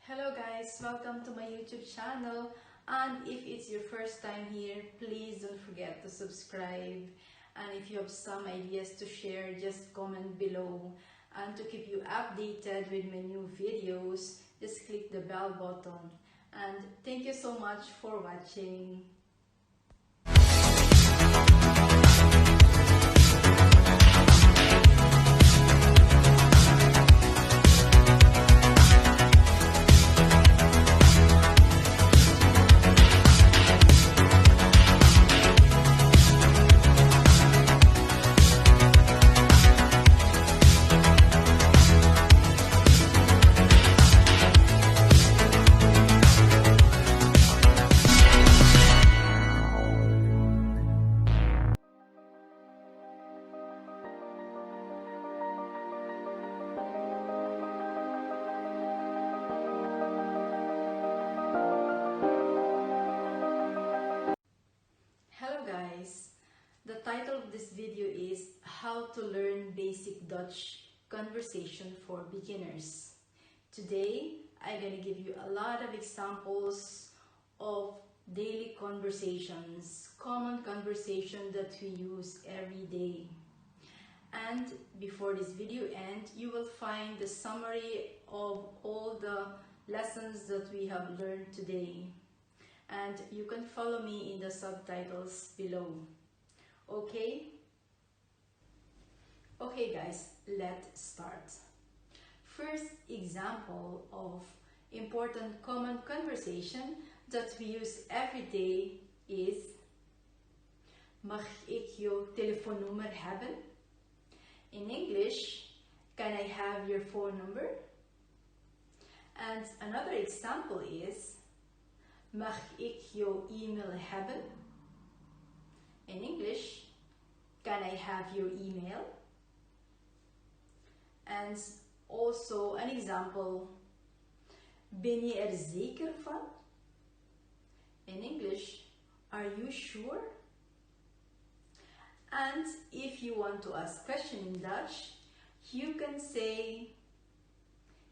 Hello guys, welcome to my YouTube channel, and if it's your first time here, please don't forget to subscribe, and if you have some ideas to share, just comment below, and to keep you updated with my new videos, just click the bell button, and thank you so much for watching. Hello guys, the title of this video is How to Learn Basic Dutch Conversation for Beginners. Today, I'm gonna give you a lot of examples of daily conversations, common conversation that we use every day. And before this video ends, you will find the summary of all the lessons that we have learned today. And you can follow me in the subtitles below. Okay? Okay guys, let's start. First example of important common conversation that we use every day is: mag ik jouw telefoonnummer hebben? In English, can I have your phone number? And another example is: mag ik jouw e-mail hebben? In English, can I have your email? And also an example: ben je er zeker van? In English, are you sure? And if you want to ask question in Dutch, you can say: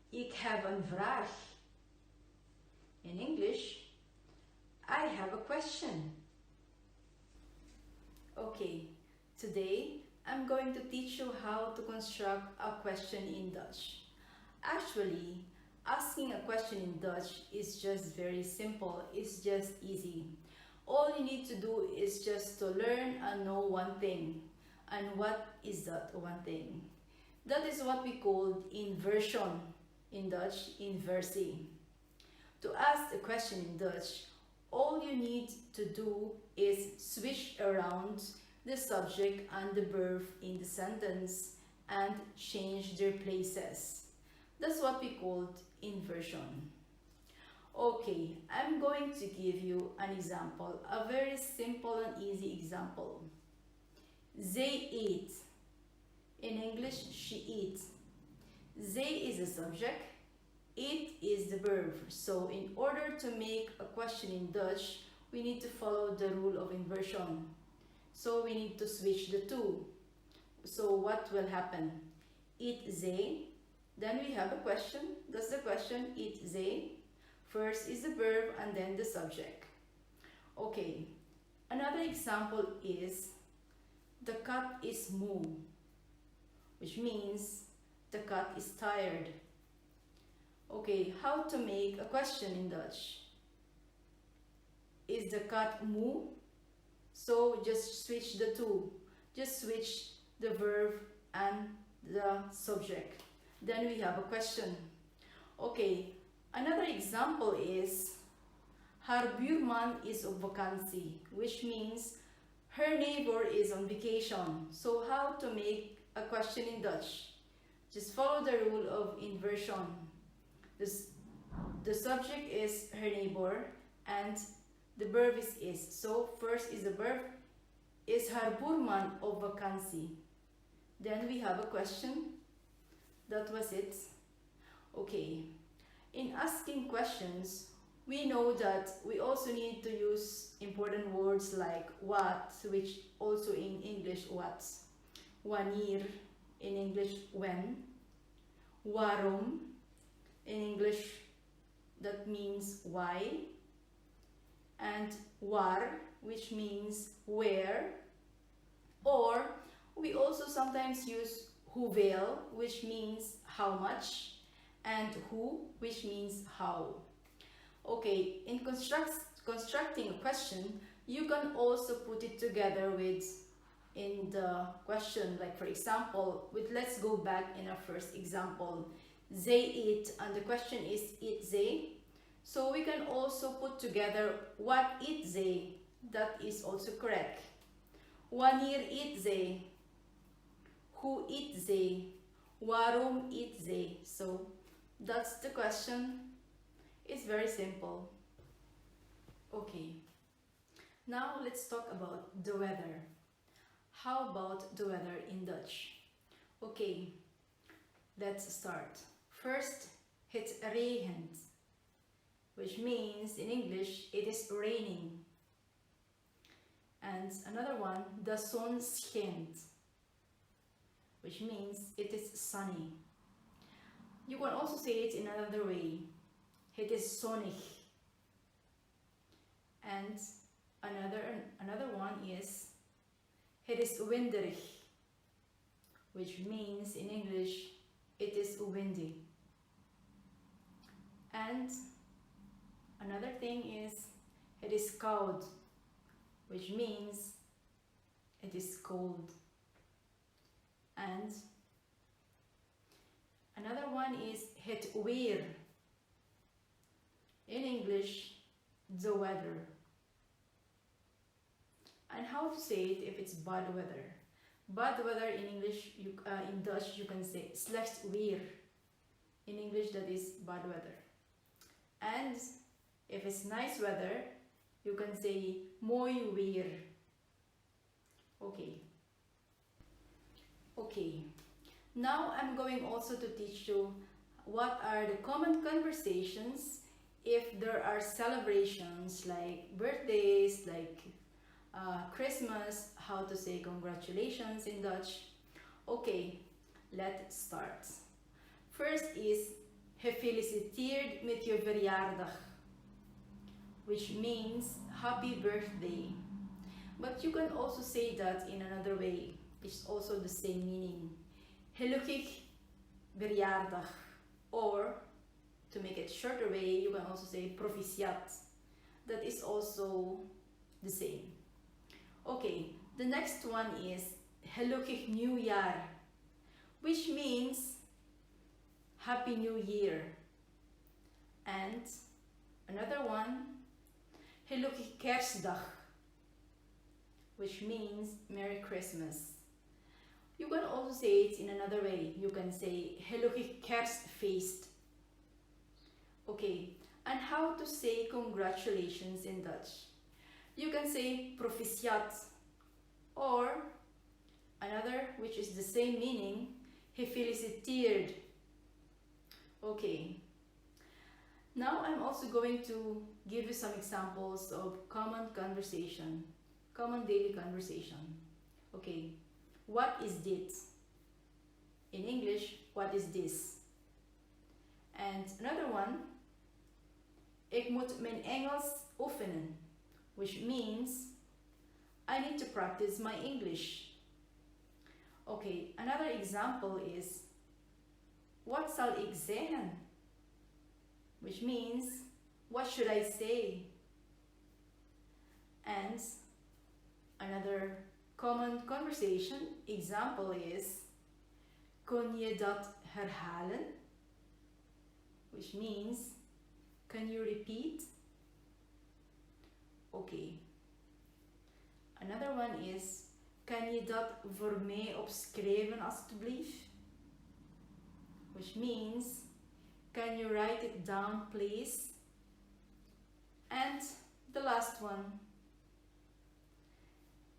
ik heb een vraag. In English, I have a question. Okay, today I'm going to teach you how to construct a question in Dutch. Actually, asking a question in Dutch is just very simple, it's just easy. All you need to do is just to learn and know one thing. And what is that one thing? That is what we call inversion. In Dutch, inversie. To ask a question in Dutch, all you need to do is switch around the subject and the verb in the sentence and change their places. That's what we call inversion. Okay, I'm going to give you an example, a very simple and easy example. Zij eet. In English, she eats. Zij is the subject. Eat is the verb. So in order to make a question in Dutch, we need to follow the rule of inversion. So we need to switch the two. So what will happen? Eat zij. Then we have a question. That's the question, eat zij. First is the verb and then the subject. Okay. Another example is: the cat is moe, which means the cat is tired. Okay, how to make a question in Dutch? Is the cat moe? So just switch the two. Just switch the verb and the subject. Then we have a question. Okay, another example is: haar buurman is op vakantie, which means her neighbor is on vacation. So how to make a question in Dutch? Just follow the rule of inversion. The subject is her neighbor and the verb is. So first is the verb, is haar buurman op vakantie? Then we have a question. That was it. Okay. In asking questions, we know that we also need to use important words like what, which also in English what, wanneer, in English when, waarom, in English that means why, and waar, which means where, or we also sometimes use hoeveel, which means how much, and hoe, which means how. Okay, in constructing a question, you can also put it together with in the question, like for example, let's go back in our first example. They eat, and the question is eat they. So we can also put together what eat they. That is also correct. Wanneer eat they? Who eat they? Waarom eat they? So that's the question. It's very simple. Okay. Now let's talk about the weather. How about the weather in Dutch? Okay, let's start. First, het regent, which means in English it is raining. And another one, de zon schijnt, which means it is sunny. You can also say it in another way. Het is zonnig. And another one is het is winderig, which means in English it is windy. And another thing is het is koud, which means it is cold. And another one is het weer, in English the weather. And how to say it if it's bad weather? Bad weather in English, in Dutch you can say slecht weer. In English that is bad weather. And if it's nice weather, you can say mooi weer. Okay. Okay. Now I'm going also to teach you what are the common conversations if there are celebrations like birthdays, like Christmas, how to say congratulations in Dutch. Okay, let's start. First is gefeliciteerd met je verjaardag, which means happy birthday. But you can also say that in another way. It's also the same meaning. Gelukkig verjaardag. Or, to make it shorter way, you can also say proficiat. That is also the same. Okay, the next one is gelukkig nieuwjaar, which means Happy New Year. And another one, gelukkig kerstdag, which means Merry Christmas. You can also say it in another way. You can say gelukkig kerstfeest. Okay, and how to say congratulations in Dutch? You can say proficiat, or another which is the same meaning, gefeliciteerd. Okay, now I'm also going to give you some examples of common conversation, common daily conversation. Okay, what is dit? In English, what is this? And another one, ik moet mijn Engels oefenen, which means I need to practice my English. Okay, another example is wat zal ik zeggen? Which means what should I say? And another common conversation example is kon je dat herhalen? Which means can you repeat? Okay. Another one is kan je dat voor mij opschrijven alstublieft? Which means can you write it down please? And the last one,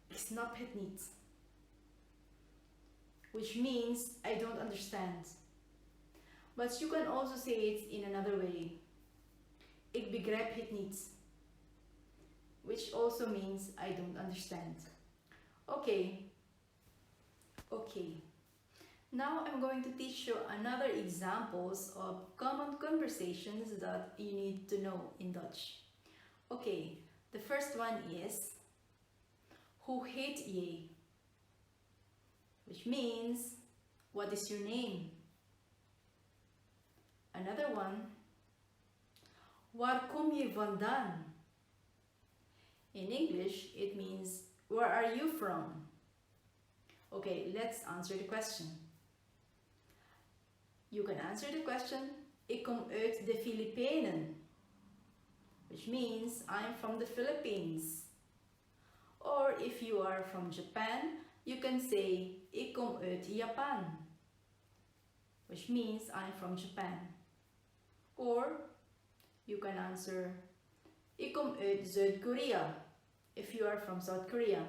ik snap het niet, which means I don't understand. But you can also say it in another way. Ik begrijp het niet, which also means I don't understand. Okay. Now I'm going to teach you another examples of common conversations that you need to know in Dutch. Okay, the first one is hoe heet je? Which means what is your name? Another one, waar kom je vandaan? In English, it means where are you from? Okay, let's answer the question. You can answer the question, ik kom uit de Filipijnen, which means I'm from the Philippines. Or if you are from Japan, you can say, ik kom uit Japan, which means I'm from Japan. Or you can answer, ik kom uit Zuid-Korea, if you are from South Korea,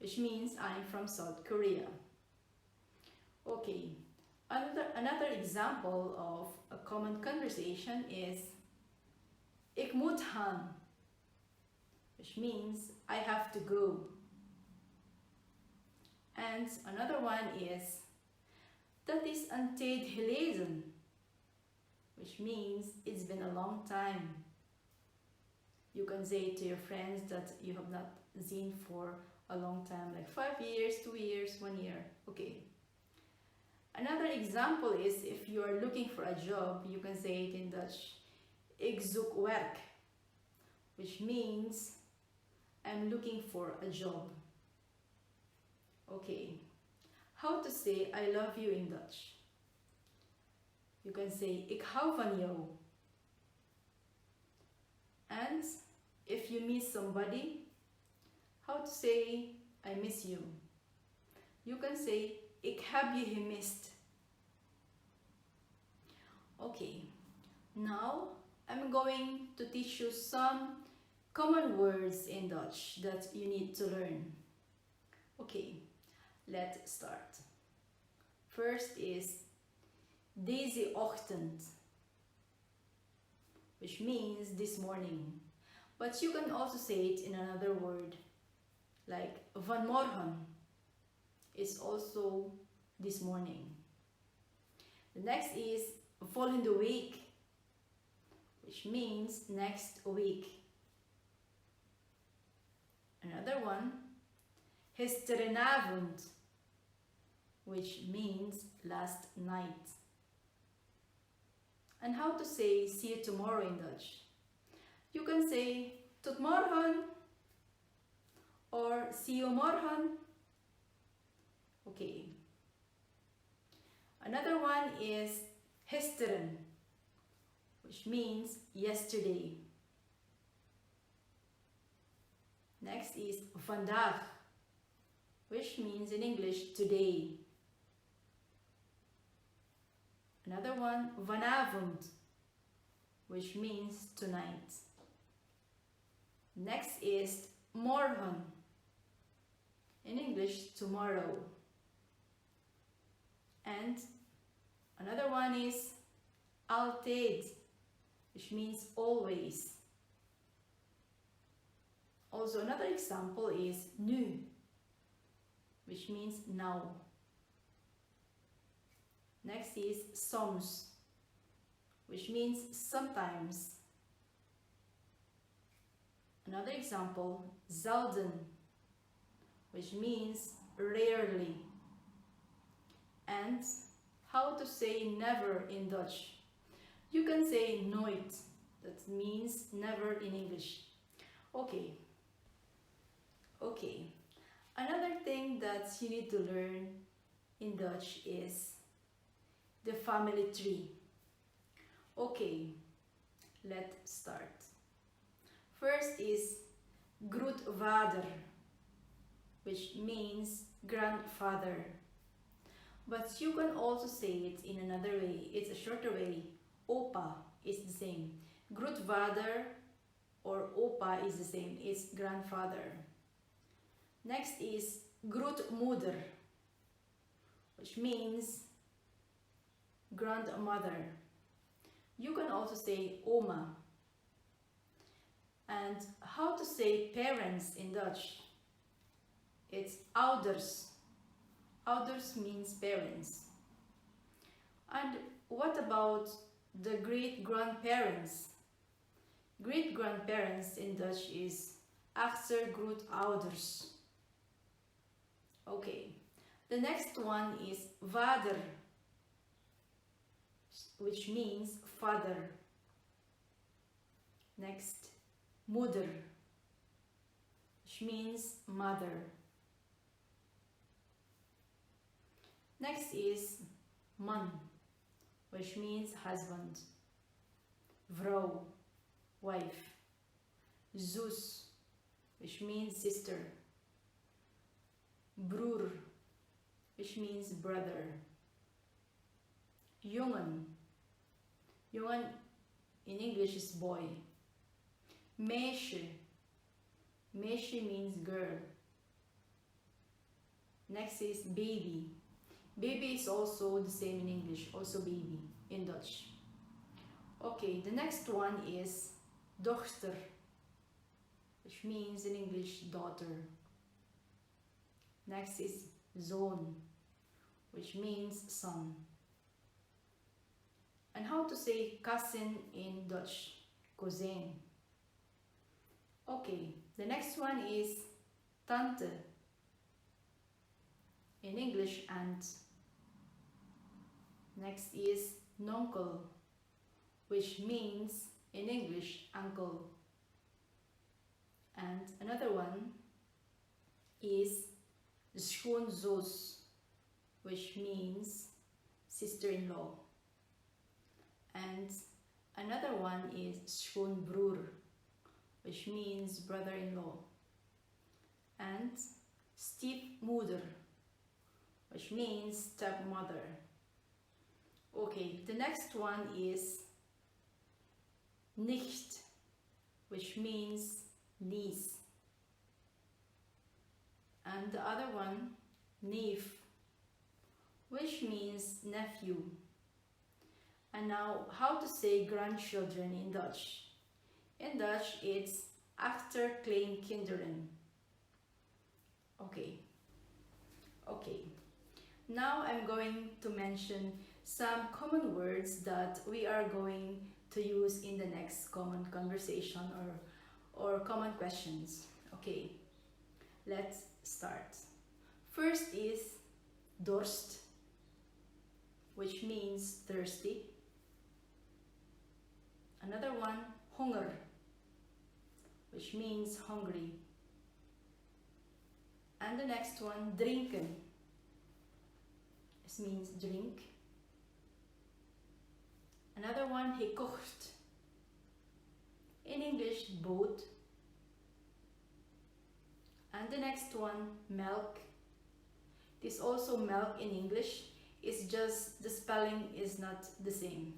which means I'm from South Korea. Okay, another example of a common conversation is, ik moet gaan, which means I have to go. And another one is, dat is een tijd geleden, which means it's been a long time. You can say to your friends that you have not seen for a long time, like 5 years, 2 years, 1 year. Okay. Another example is if you are looking for a job, you can say it in Dutch, ik zoek werk, which means I'm looking for a job. Okay. How to say I love you in Dutch? You can say ik hou van jou. And if you miss somebody, how to say I miss you? You can say ik heb je gemist. Okay, now I'm going to teach you some common words in Dutch that you need to learn. Okay, let's start. First is deze ochtend, which means this morning. But you can also say it in another word, like vanmorgen is also this morning. The next is volgende week, which means next week. Another one, gisterenavond, which means last night. And how to say see you tomorrow in Dutch? You can say tot morgen or see you morgen. Okay. Another one is gisteren, which means yesterday. Next is vandaag, which means in English today. Another one, vanavond, which means tonight. Next is morgen, in English tomorrow. And another one is altijd, which means always. Also another example is nu, which means now. Next is soms, which means sometimes. Another example, zelden, which means rarely. And how to say never in Dutch? You can say nooit, that means never in English. Okay. Okay. Another thing that you need to learn in Dutch is the family tree. Okay, let's start. First is grootvader, which means grandfather. But you can also say it in another way. It's a shorter way. Opa is the same. Grootvader or opa is the same. It's grandfather. Next is grootmoeder, which means grandmother. You can also say oma. And how to say parents in Dutch? It's ouders. Ouders means parents. And what about the great-grandparents? Great-grandparents in Dutch is achtergrootouders. Okay, the next one is vader, which means father. Next, moeder, which means mother. Next is man, which means husband. Vrouw, wife. Zus, which means sister. Broer, which means brother. Jongen, jongen in English is boy. Meisje, meisje means girl. Next is baby. Baby is also the same in English, also baby in Dutch. Okay, the next one is dochter, which means in English daughter. Next is zoon, which means son. And how to say cousin in Dutch? Cousin. Okay, the next one is tante, in English aunt. Next is nonkel, which means in English uncle. And another one is schoonzus, which means sister-in-law. And another one is schoonbroer, which means brother-in-law. And stiefmoeder, which means stepmother. Okay, the next one is nicht, which means niece. And the other one, neef, which means nephew. And now, how to say grandchildren in Dutch? In Dutch, it's achterkleinkinderen. Okay. Now I'm going to mention some common words that we are going to use in the next common conversation or common questions. Okay, let's start. First is dorst, which means thirsty. Another one, honger, which means hungry. And the next one, drinken. This means drink. Another one, gekocht. In English, boot. And the next one, melk. It is also milk in English. It's just the spelling is not the same.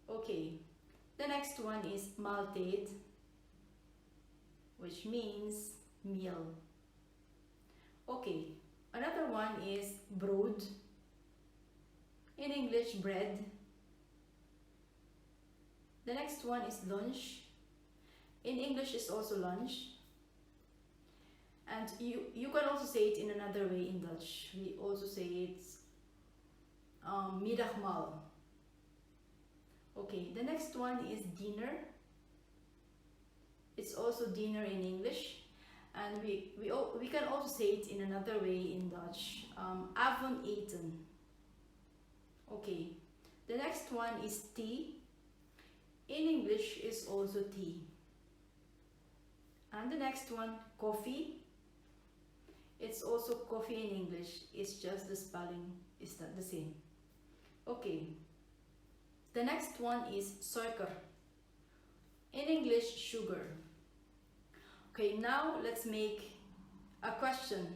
Okay. The next one is maaltijd, which means meal. Okay, another one is brood. In English, bread. The next one is lunch. In English, it's also lunch. And you can also say it in another way in Dutch. We also say it's middagmaal. Okay, the next one is dinner. It's also dinner in English. And we can also say it in another way in Dutch. Avondeten. Okay, the next one is tea. In English is also tea. And the next one, coffee. It's also coffee in English. It's just the spelling is not the same. Okay. The next one is suiker. In English, sugar. Okay, now let's make a question,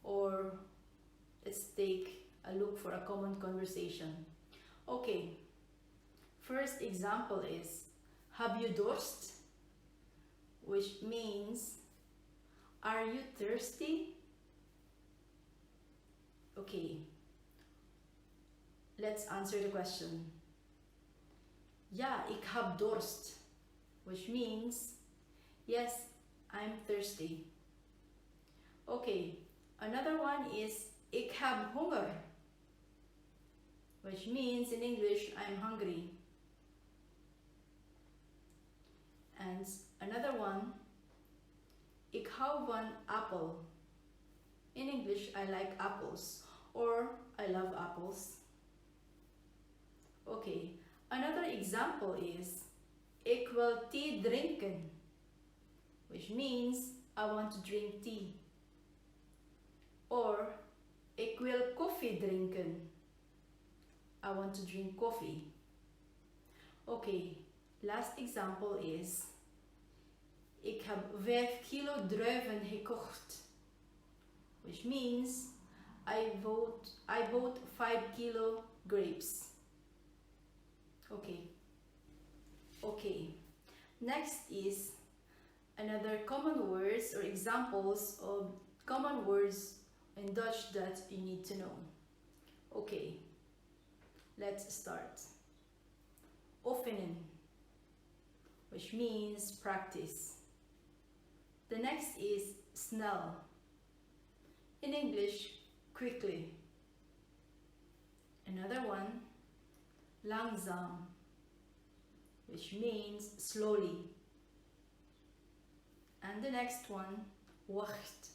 or let's take a look for a common conversation. Okay, first example is, have you dorst? Which means, are you thirsty? Okay, let's answer the question. Ja, ik heb dorst, which means, yes, I'm thirsty. Okay, another one is, ik heb honger, which means in English, I'm hungry. And another one, ik hou van appel. In English, I like apples, or I love apples. Okay, another example is, ik wil thee drinken, which means I want to drink tea. Or, ik wil koffie drinken. I want to drink coffee. Okay, last example is, ik heb 5 kilo druiven gekocht, which means I bought 5 kilo grapes. Okay. Next is another common words or examples of common words in Dutch that you need to know. Okay, let's start. Oefenen, which means practice. The next is snel. In English, quickly. Another one, langzaam, which means slowly. And the next one, wacht,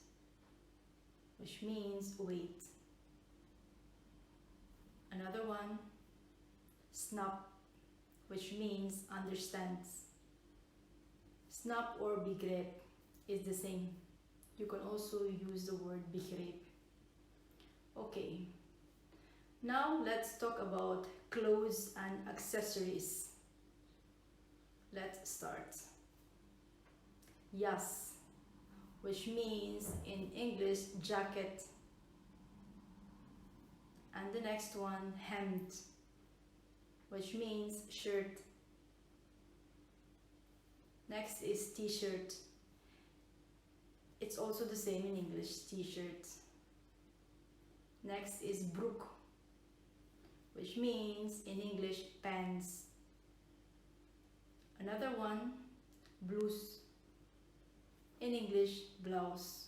which means wait. Another one, snap, which means understands. Snap or begreep is the same. You can also use the word begreep. Okay, now let's talk about clothes and accessories. Let's start. Jas, which means in English jacket. And the next one, hemd, which means shirt. Next is t-shirt. It's also the same in English, t-shirt. Next is broek, which means in English pants. Another one, blouse, in English blouse.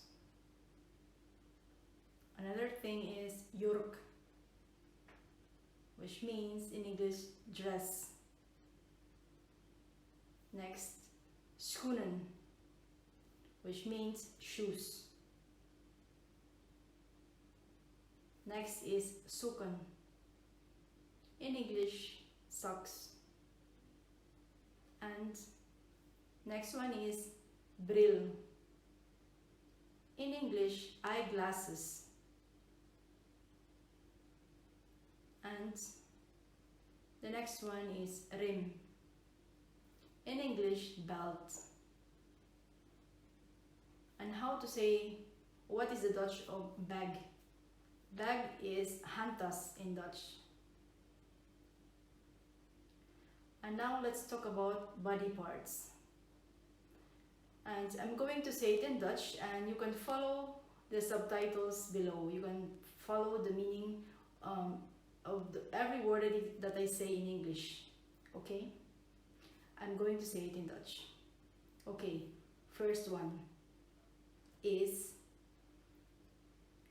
Another thing is jurk, which means in English dress. Next, schoenen, which means shoes. Next is sokken, in English socks. And next one is bril, in English eyeglasses. And the next one is riem, in English belt. And how to say, what is the Dutch of bag? Bag is handtas in Dutch. And now let's talk about body parts. And I'm going to say it in Dutch, and you can follow the subtitles below. You can follow the meaning of every word that I say in English. Okay? I'm going to say it in Dutch. Okay, first one is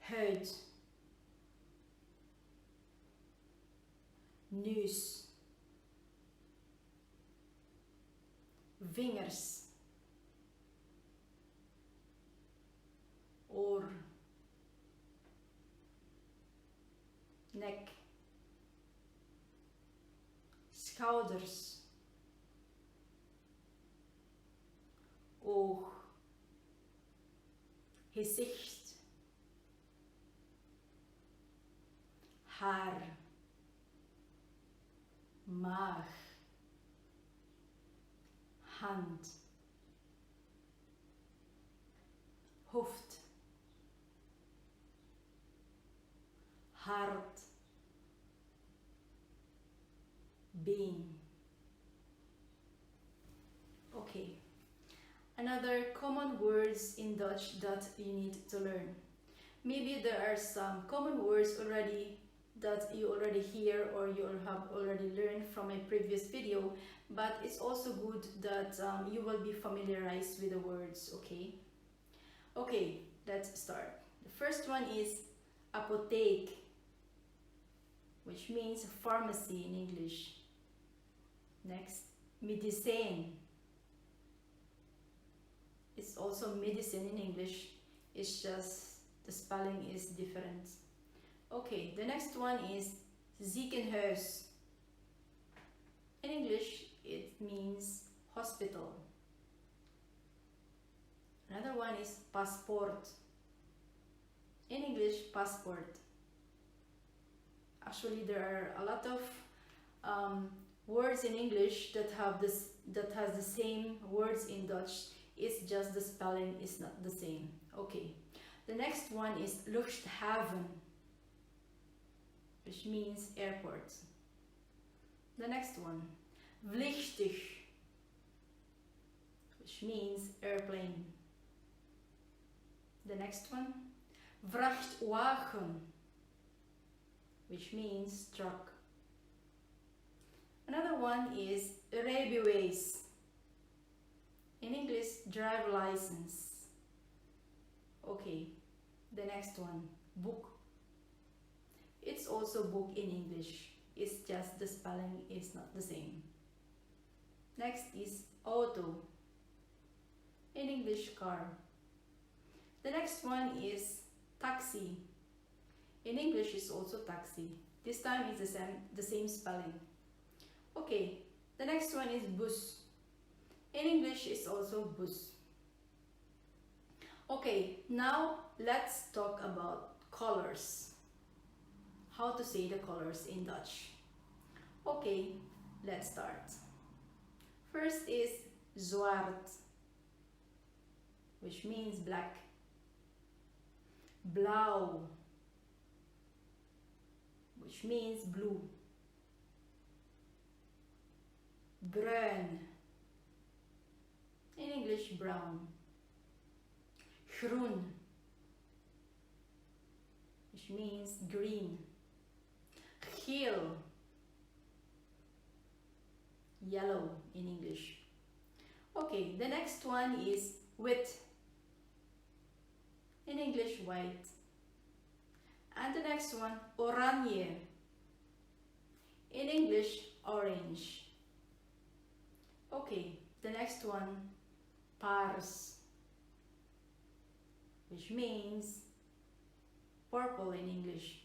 huid, neus, vingers, oor, nek, schouders, oog, gezicht, haar, maag, hand, hoofd, hart, been. Okay. Another common words in Dutch that you need to learn. Maybe there are some common words already that you already hear or you have already learned from my previous video, but it's also good that you will be familiarized with the words, okay? Okay, let's start. The first one is apotheek, which means pharmacy in English. Next, medicine. It's also medicine in English. It's just the spelling is different. Okay, the next one is ziekenhuis. In English, it means hospital. Another one is passport. In English, passport. Actually, there are a lot of words in English that has the same words in Dutch. It's just the spelling is not the same. Okay. The next one is luchthaven, which means airport. The next one, vliegtuig, which means airplane. The next one, vrachtwagen, which means truck. Another one is rijbewijs. In English, driver license. Okay, the next one, book. It's also book in English. It's just the spelling is not the same. Next is auto. In English, car. The next one is taxi. In English, it's also taxi. This time it's the same spelling. Okay, the next one is bus. In English, it's also bus. Okay, now let's talk about colors. How to say the colors in Dutch. Okay, let's start. First is zwart, which means black. Blauw, which means blue. Bruin, in English, brown. Groen, which means green. Geel, yellow in English. Okay, the next one is wit. In English, white. And the next one, oranje. In English, orange. Okay, the next one, paars, which means purple in English.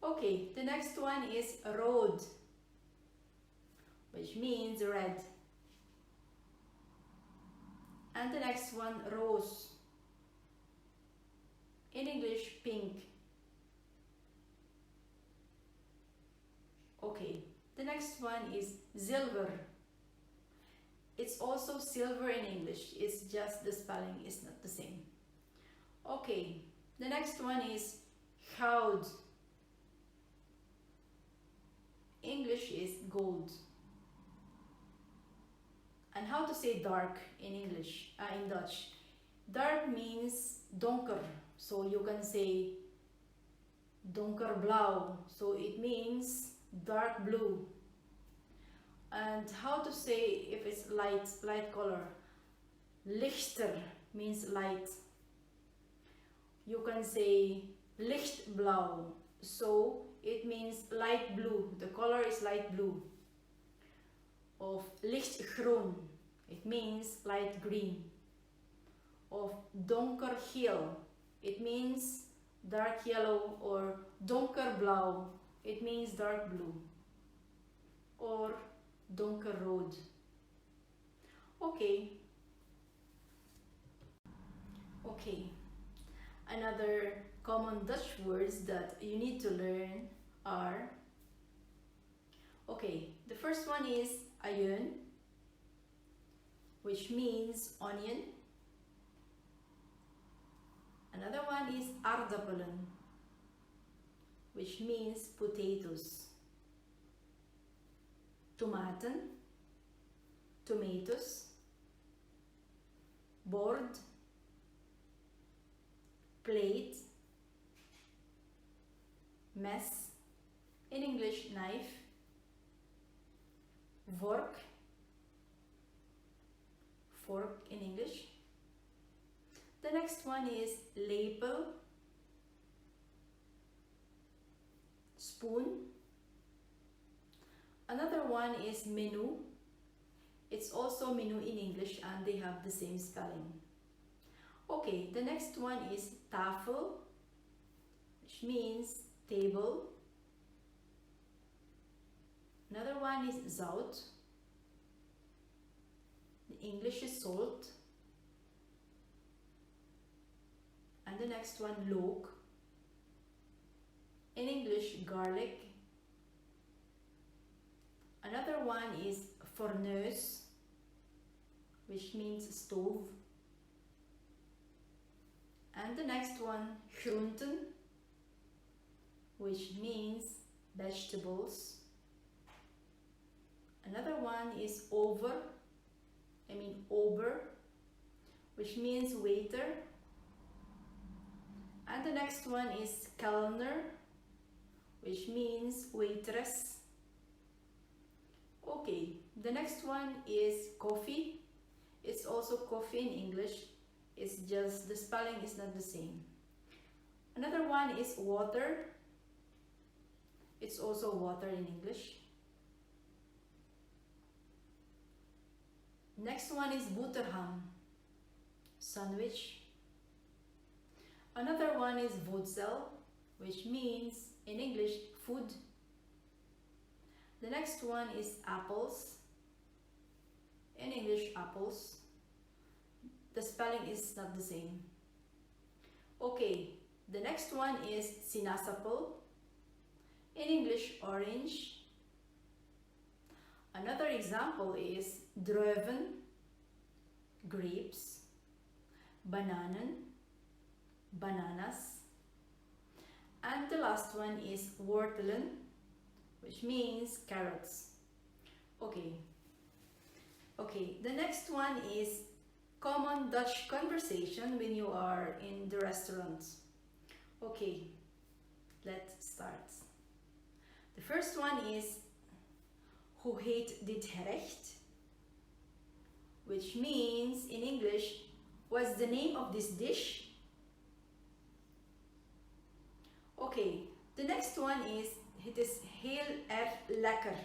Okay, the next one is rood, which means red. And the next one, roos. In English, pink. Okay, the next one is zilver. It's also silver in English. It's just the spelling is not the same. Okay, the next one is goud. English is gold. And how to say dark in English, in Dutch? Dark means donker. So you can say donkerblauw. So it means dark blue. And how to say if it's light color? Lichter means light. You can say lichtblauw. So it means light blue. The color is light blue. Of lichtgroen. It means light green. Of donkergeel. It means dark yellow, or donkerblauw. It means dark blue. Or donkerrood. Okay. Okay. Another common Dutch words that you need to learn are, okay, the first one is ajuin, which means onion. Another one is aardappelen, which means potatoes. Tomaten, tomatoes. Bord, plate. Mes, in English, knife. Vork, fork in English. The next one is lepel, spoon. Another one is menu. It's also menu in English and they have the same spelling. Okay, the next one is tafel, which means table. Another one is zout. The English is salt. And the next one, look. In English, garlic. Another one is fornuis, which means stove. And the next one, groenten, which means vegetables. Another one is ober, which means waiter. And the next one is kellner, which means waitress. Okay, the next one is coffee. It's also coffee in English. It's just the spelling is not the same. Another one is water. It's also water in English. Next one is boterham, sandwich. Another one is voedsel, which means in English food. The next one is apples. In English, apples. The spelling is not the same. Okay, the next one is sinasapel. In English, orange. Another example is druiven, grapes, bananen, bananas. And the last one is wortelen, which means carrots. Okay, the next one is common Dutch conversation when you are in the restaurant. Okay, let's start. The first one is, hoe heet dit gerecht? Which means in English, what's the name of this dish? Okay, the next one is, het is heel erg lekker.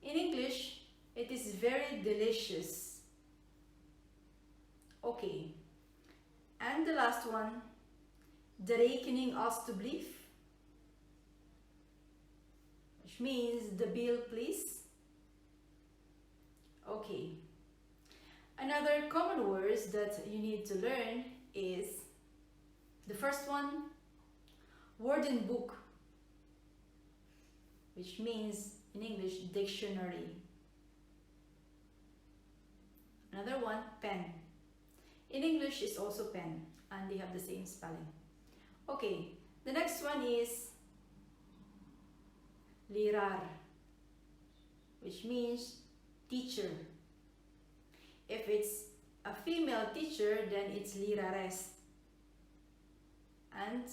In English, it is very delicious. Okay, and the last one, de rekening alstublieft, which means the bill please. Okay, another common words that you need to learn is the first one, woordenboek, which means in English dictionary. Another one, pen. In English is also pen and they have the same spelling. Okay, the next one is leraar, which means teacher. If it's a female teacher, then it's lerares. And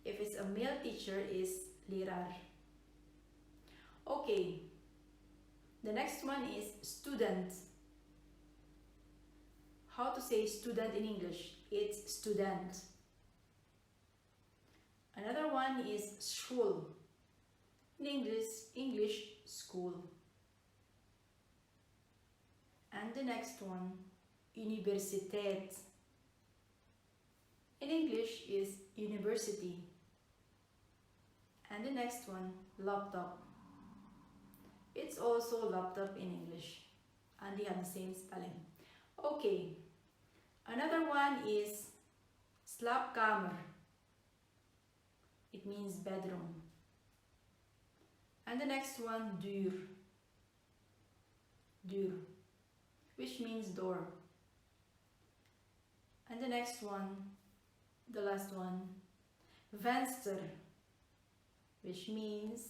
if it's a male teacher, is leraar. Okay, the next one is student. How to say student in English? It's student. Another one is school. In English, school. And the next one, universiteit. In English is university. And the next one, laptop. It's also laptop in English. And they have the same spelling. Okay, another one is slaapkamer. It means bedroom. And the next one, deur. Deur, which means door. And the next one, the last one, venster, which means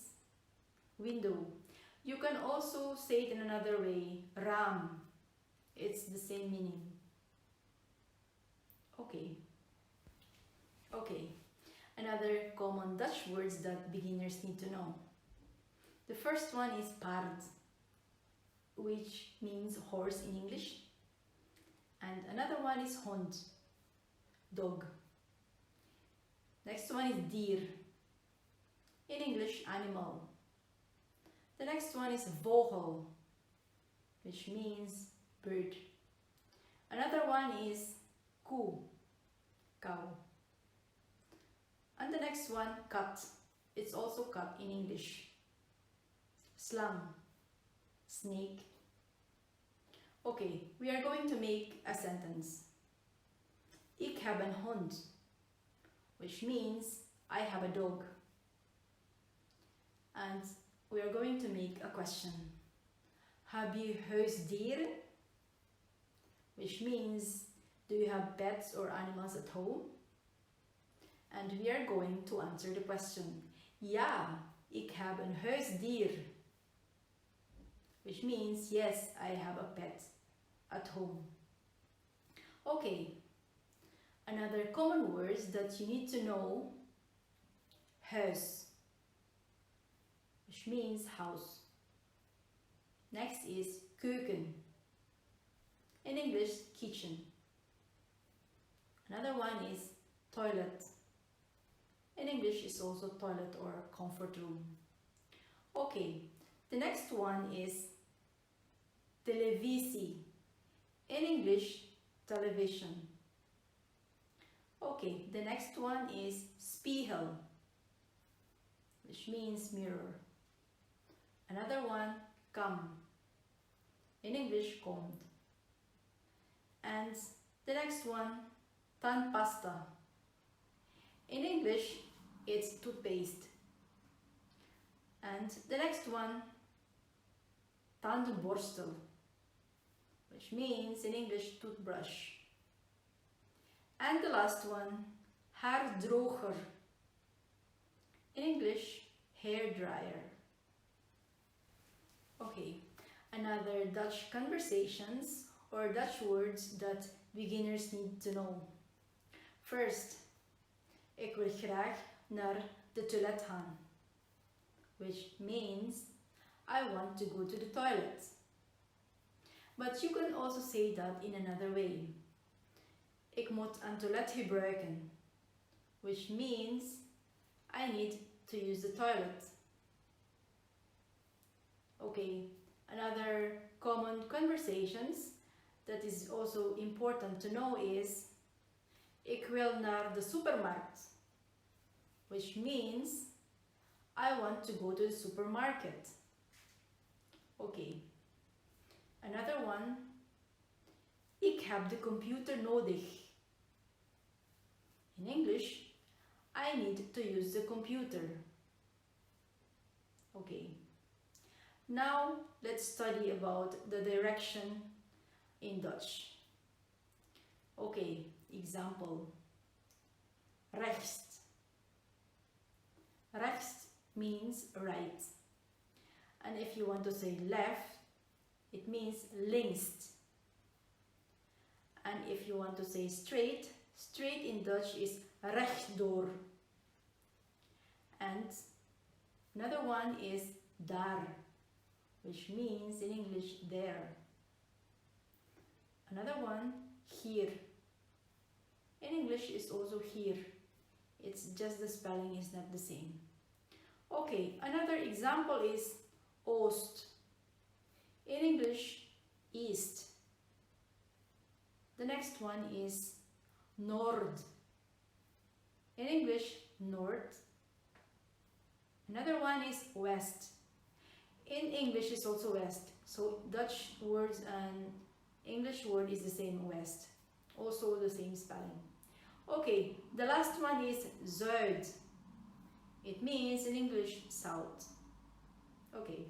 window. You can also say it in another way, raam. It's the same meaning. Okay. Another common Dutch words that beginners need to know. The first one is paard, which means horse in English. And another one is hond, dog. Next one is dier, In English, animal. The next one is vogel, which means bird. Another one is koe, cow. And the next one, kat. It's also kat in English. Slang, snake. Okay, we are going to make a sentence. Ik heb een hond, which means I have a dog. And we are going to make a question. Heb je huisdieren? Which means, do you have pets or animals at home? And we are going to answer the question. Ja, ik heb een huisdier. Which means, yes, I have a pet at home. Okay, another common words that you need to know. Huis, which means house. Next is keuken. In English, kitchen. Another one is toilet. In English, is also toilet or comfort room. Okay, the next one is televisie. In English, television. Okay, the next one is spiegel, which means mirror. Another one, kam. In English, comb. And the next one, tandpasta. In English, it's toothpaste. And the next one, tandborstel, which means in English, toothbrush. And the last one, haardroger. In English, hair dryer. Okay, another Dutch conversations or Dutch words that beginners need to know. First, ik wil graag naar de toilet gaan, which means I want to go to the toilet. But you can also say that in another way. Ik moet een toilet gebruiken, which means I need to use the toilet. Okay, another common conversations that is also important to know is ik wil naar de supermarkt, which means I want to go to the supermarket. Okay, another one, ik heb de computer nodig. In English, I need to use the computer. Okay, now let's study about the direction in Dutch. Okay, example. Rechts. Rechts means right. And if you want to say left, it means links. And if you want to say straight, straight in Dutch is rechtdoor. And another one is daar, which means in English there. Another one, hier. In English is also here. It's just the spelling is not the same. Okay, another example is oost. In English, east. The next one is noord. In English, north. Another one is west. In English is also west. So Dutch words and English word is the same, west. Also the same spelling. Okay, the last one is zuid. It means in English south. Okay.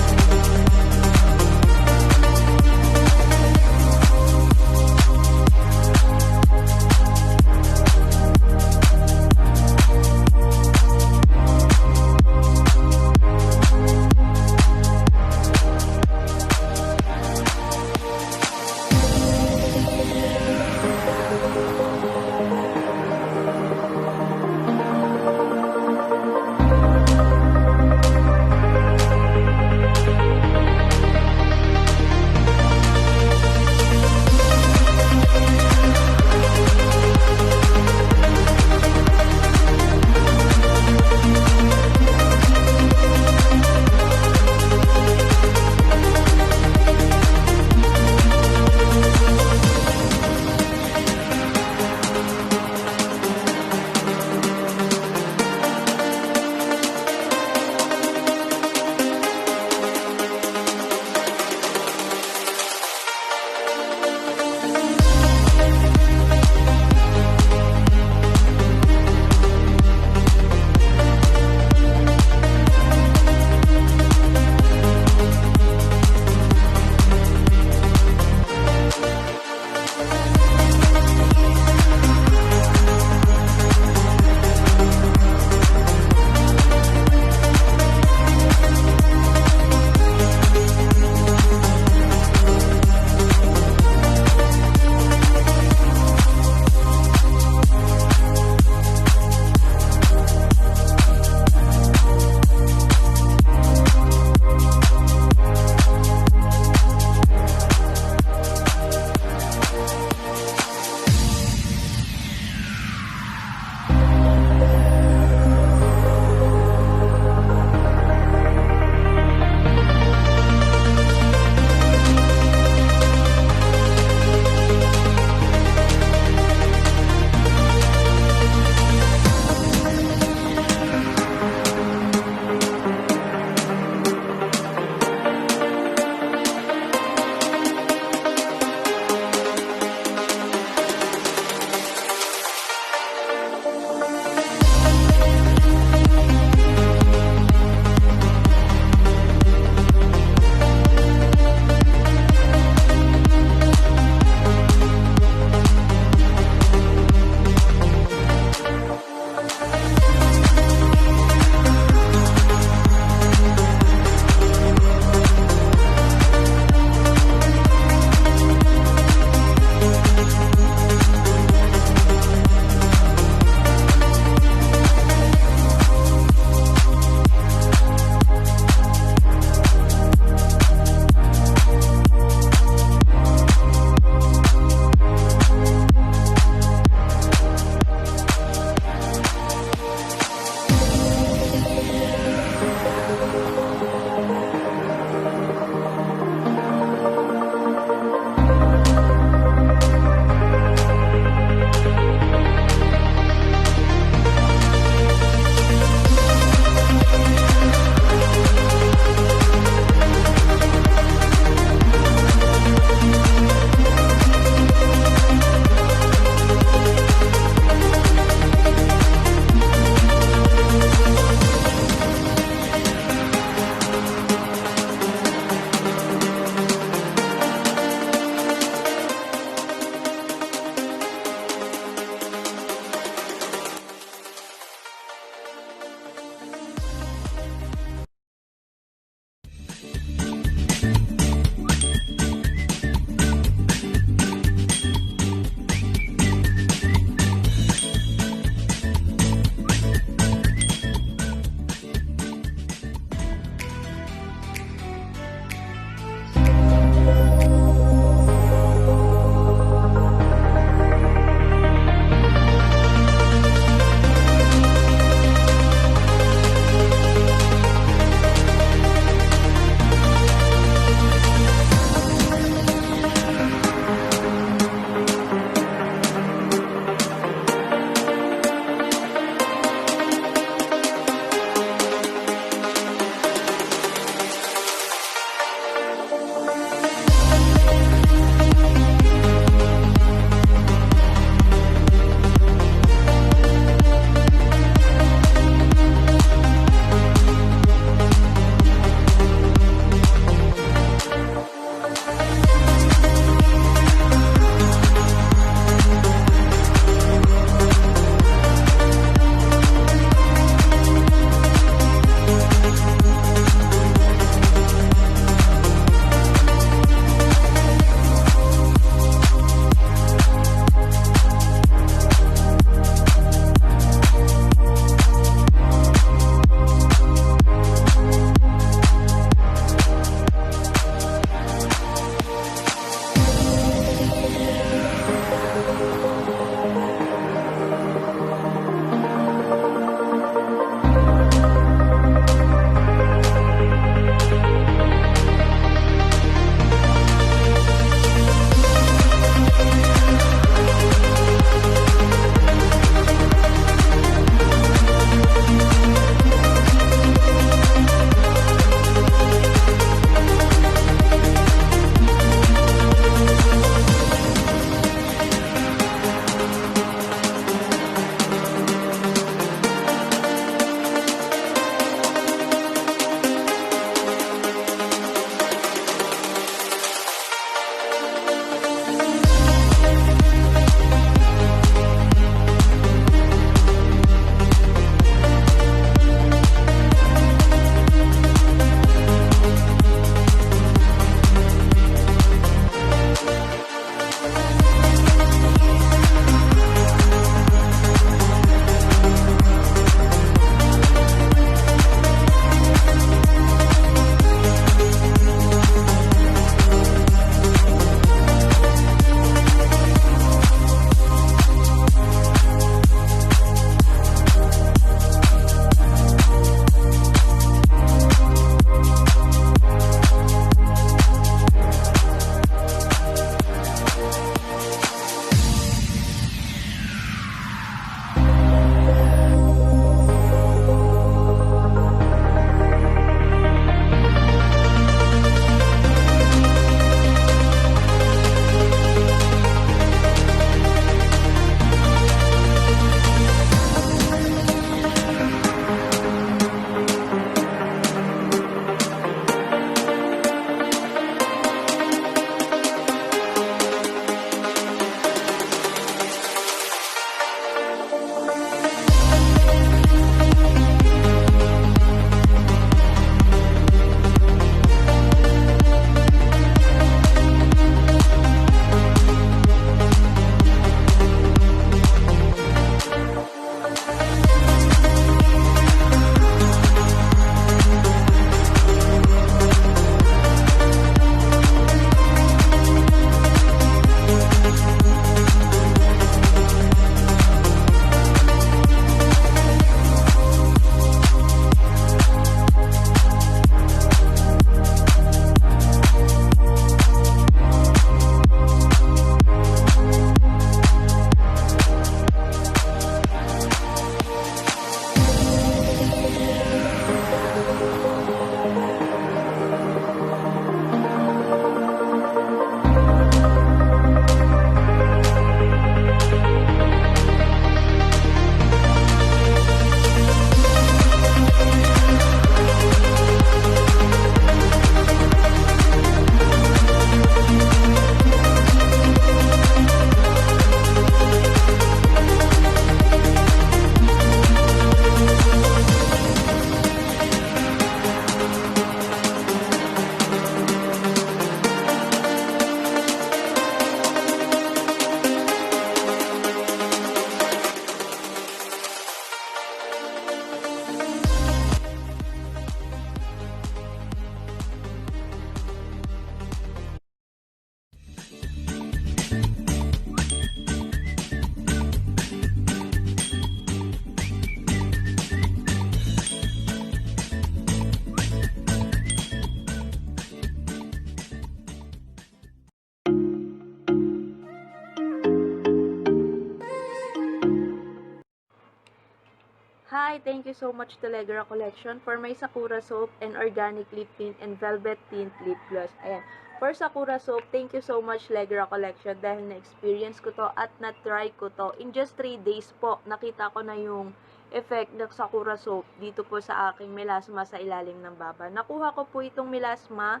Hi, thank you so much to LeGra Collection for my Sakura soap and organic lip tint and velvet tint lip gloss. Ayan. For Sakura soap, thank you so much LeGra Collection dahil na-experience ko to at na-try ko to. In just 3 days po, nakita ko na yung effect ng Sakura soap dito po sa aking melasma sa ilalim ng baba. Nakuha ko po itong melasma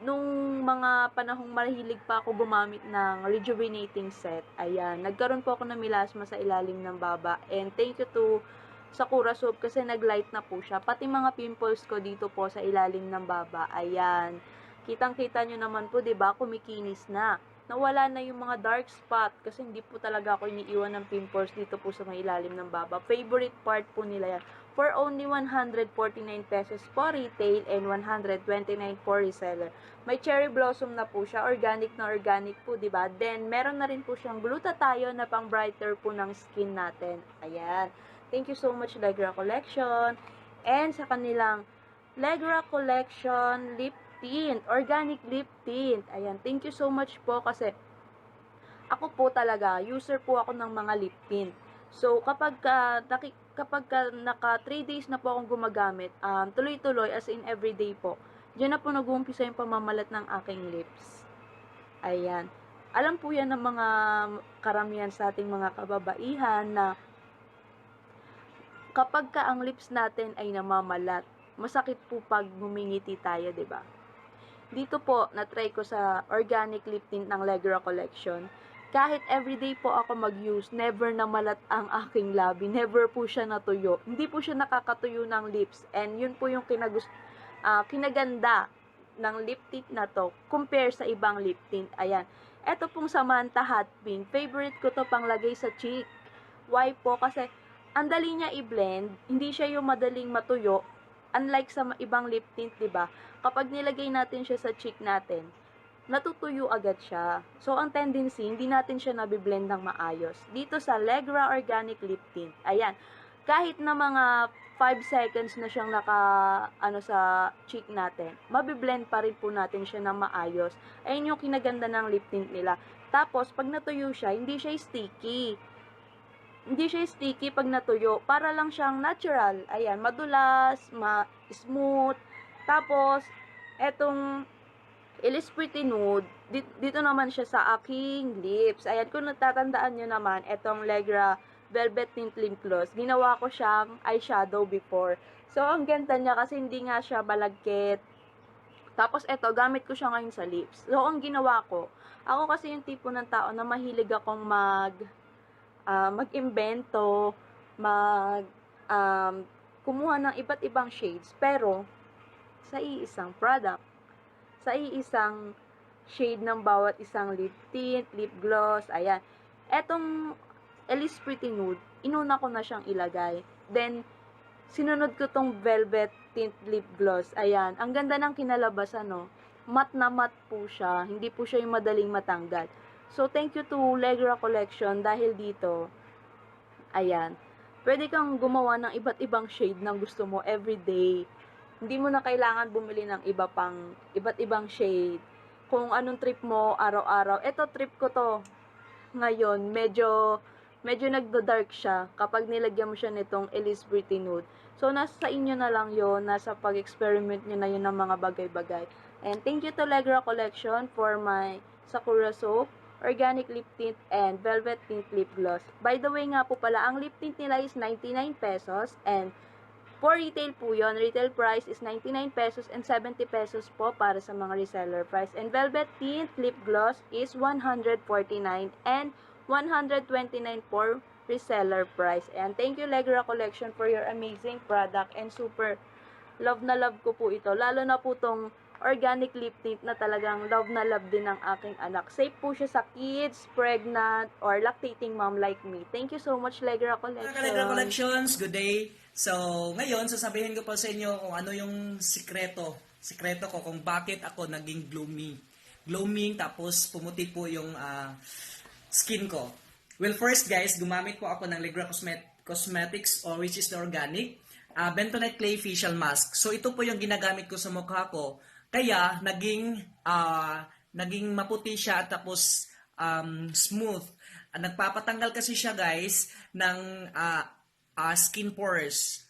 nung mga panahong mahilig pa ako gumamit ng rejuvenating set. Ayan, nagkaroon po ako ng melasma sa ilalim ng baba. And thank you to Sakura soap kasi naglight na po siya. Pati mga pimples ko dito po sa ilalim ng baba. Ayan. Kitang-kita nyo naman po, 'di ba? Kumikinis na. Nawala na yung mga dark spot kasi hindi po talaga ako iniiwan ng pimples dito po sa may ilalim ng baba. Favorite part po nila yan. For only 149 pesos po retail and 129 for reseller. May cherry blossom na po siya, organic na organic po, 'di ba? Then meron na rin po siyang glutathione na pang brighter po ng skin natin. Ayan. Thank you so much LeGra Collection. And sa kanilang LeGra Collection lip tint, organic lip tint. Ayan, thank you so much po kasi ako po talaga, user po ako ng mga lip tint. So, kapag naka 3 days na po akong gumagamit, tuloy-tuloy as in everyday po, diyan na po nag-uumpisa yung pamamalat ng aking lips. Ayan. Alam po yan ng mga karamihan sa ating mga kababaihan na kapag ang lips natin ay namamalat, masakit po pag humingiti tayo, 'di ba? Dito po, na-try ko sa organic lip tint ng LeGra Collection. Kahit everyday po ako mag-use, never namalat ang aking labi. Never po siya natuyo. Hindi po siya nakakatuyo ng lips. And yun po yung kinaganda ng lip tint na to compare sa ibang lip tint. Ayan. Ito pong Samantha Hot Pink. Favorite ko to panglagay sa cheek. Why po? Kasi ang dali niya i-blend. Hindi siya yung madaling matuyo. Unlike sa ibang lip tint, 'di ba? Kapag nilagay natin siya sa cheek natin, natutuyo agad siya. So, ang tendency, hindi natin siya nabiblend ng maayos. Dito sa LeGra Organic Lip Tint, ayan, kahit na mga 5 seconds na siyang sa cheek natin, mabiblend pa rin po natin siya ng maayos. Ayun yung kinaganda ng lip tint nila. Tapos, pag natuyo siya, hindi siya sticky. Hindi siya sticky pag natuyo. Para lang siyang natural. Ayan, madulas, smooth. Tapos, etong It Pretty Nude, dito naman siya sa aking lips. Ayan, kung natatandaan nyo naman, etong LeGra Velvet Tint Lip Gloss, ginawa ko siyang eyeshadow before. So, ang ganda niya kasi hindi nga siya balagkit. Tapos, eto, gamit ko siya ngayon sa lips. So, ang ginawa ko, ako kasi yung tipo ng tao na mahilig akong mag-imbento, kumuha ng iba't ibang shades, pero sa iisang product, sa iisang shade ng bawat isang lip tint, lip gloss, ayan. Etong It Pretty Nude, inuna ko na siyang ilagay. Then, sinunod ko tong Velvet Tint Lip Gloss, ayan. Ang ganda ng kinalabasan, no? Matte na matte po siya, hindi po siya yung madaling matanggal. So, thank you to LeGra Collection dahil dito, ayan, pwede kang gumawa ng iba't ibang shade ng gusto mo everyday. Hindi mo na kailangan bumili ng iba't ibang shade. Kung anong trip mo araw-araw. Ito, trip ko to. Ngayon, medyo nagdo-dark siya kapag nilagyan mo siya nitong It Pretty Nude. So, nasa inyo na lang yon, nasa pag-experiment nyo na yun ng mga bagay-bagay. And thank you to LeGra Collection for my Sakura soap, organic lip tint, and velvet tint lip gloss. By the way nga po pala, ang lip tint nila is 99 pesos and for retail po yun, retail price is 99 pesos and 70 pesos po para sa mga reseller price. And velvet tint lip gloss is 149 and 129 for reseller price. And thank you LeGra Collection for your amazing product and super love na love ko po ito. Lalo na po tong organic lip tint na talagang love na love din ng aking anak. Safe po siya sa kids, pregnant, or lactating mom like me. Thank you so much LeGra Collection. LeGra Collections, good day. So, ngayon, sasabihin ko po sa inyo kung ano yung sikreto ko kung bakit ako naging glowing, tapos pumuti po yung skin ko. Well, first guys, gumamit po ako ng LeGra Cosmetics, or which is the organic bentonite clay facial mask. So, ito po yung ginagamit ko sa mukha ko. Kaya, naging maputi siya at tapos smooth. Nagpapatanggal kasi siya guys ng skin pores.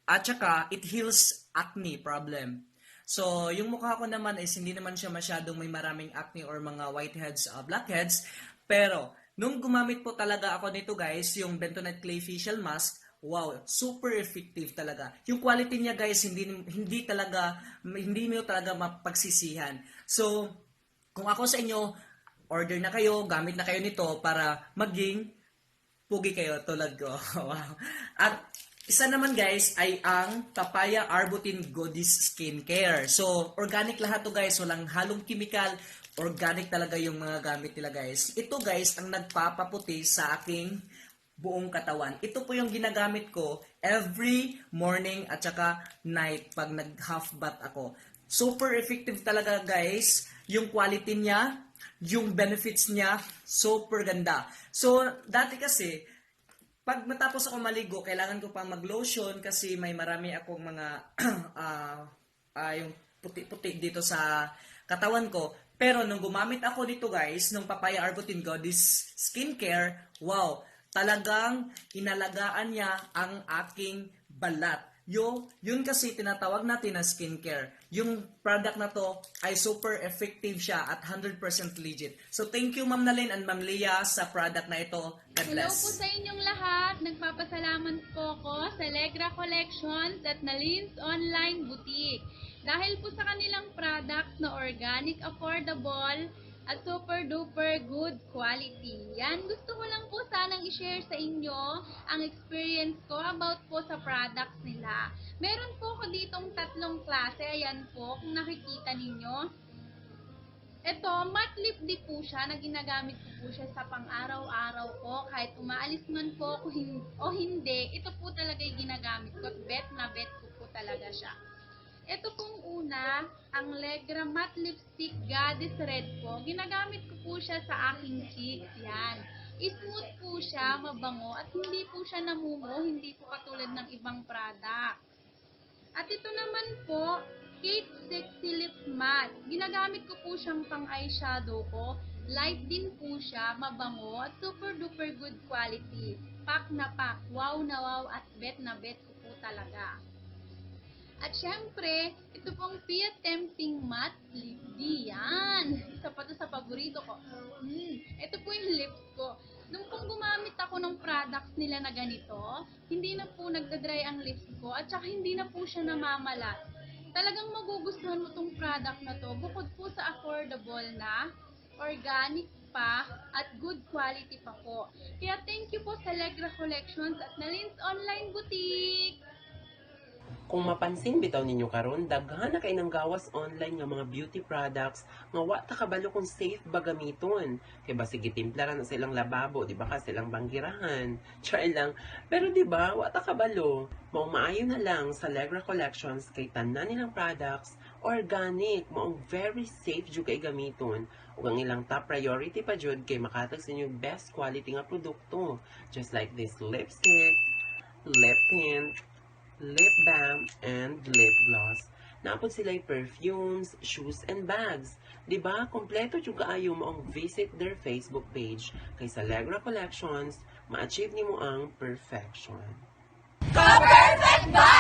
At saka, it heals acne problem. So, yung mukha ko naman is hindi naman siya masyadong may maraming acne or mga whiteheads, blackheads. Pero, nung gumamit po talaga ako nito guys, yung bentonite clay facial mask, wow, super effective talaga. Yung quality niya guys, hindi mo talaga mapagsisihan. So, kung ako sa inyo, order na kayo, gamit na kayo nito para maging pugi kayo tulad ko. Wow. At isa naman guys ay ang Papaya Arbutin Goddess Skincare. So, organic lahat to guys. Walang halong chemical. Organic talaga yung mga gamit nila guys. Ito guys ang nagpapaputi sa aking buong katawan. Ito po yung ginagamit ko every morning at saka night pag nag-half bath ako. Super effective talaga guys. Yung quality niya, yung benefits niya, super ganda. So, dati kasi, pag matapos ako maligo, kailangan ko pang mag-lotion kasi may marami akong mga yung puti-puti dito sa katawan ko. Pero nung gumamit ako dito guys, nung Papaya Arbutin Goddess Skincare, wow, talagang inalagaan niya ang aking balat. Yun kasi tinatawag natin na skincare. Yung product na to ay super effective siya at 100% legit. So thank you Ma'am Nalyn and Ma'am Leah sa product na ito. God Hello bless. po sa inyong lahat. Nagpapasalamat po ko sa LeGra Collections at Nalyn's Online Boutique. Dahil po sa kanilang products na organic, affordable, at super duper good quality. Yan, gusto ko lang po sanang i-share sa inyo ang experience ko about po sa products nila. Meron po ko ditong 3 klase. Ayan po, kung nakikita ninyo. Ito, matte lip di po siya na ginagamit ko po siya sa pang-araw-araw ko. Kahit umaalis man po ako o hindi, ito po talaga yung ginagamit ko. Bet na bet ko po talaga siya. Ito pong una, ang LeGra Matte Lipstick Goddess Red po. Ginagamit ko po siya sa aking cheeks. Yan. Smooth po siya, mabango, at hindi po siya namumo, hindi po katulad ng ibang product. At ito naman po, Kate Sexy Lips Matte. Ginagamit ko po siyang pang eyeshadow ko. Light din po siya, mabango, at super duper good quality. Pack na pack, wow na wow, at bet na bet ko po talaga. At syempre, ito pong Pia Tempting Matte Lip D. Yan. Isa pa to sa paborito ko. Ito po yung lips ko. Nung pong gumamit ako ng products nila na ganito, hindi na po nagdadry ang lips ko at saka hindi na po siya namamalat. Talagang magugustuhan mo tong product na to. Bukod po sa affordable na, organic pa, at good quality pa po. Kaya thank you po sa LeGra Collections at Nalyn's Online Boutique. Kung mapansin bitaw ninyo karon, daghan na kay nang gawas online nga mga beauty products nga wa ta kabalo kung safe ba gamiton. Kay ba sige timpla ra na sa ilang lababo, di ba ka silang banggirahan. Try lang. Pero di ba wa ta kabalo. Maayo na lang sa LeGra Collections kay tanan nilang products organic, maong very safe jud kay gamiton. Ug ang ilang top priority pa jud kay makatag sa inyo best quality nga produkto. Just like this lipstick, lip tint, lip balm, and lip gloss. Naapod sila'y perfumes, shoes, and bags. Diba? Kompleto yung kaayo mo ang visit their Facebook page. Kay sa LeGra Collections, ma-achieve ni mo ang perfection. Ka-perfect ba?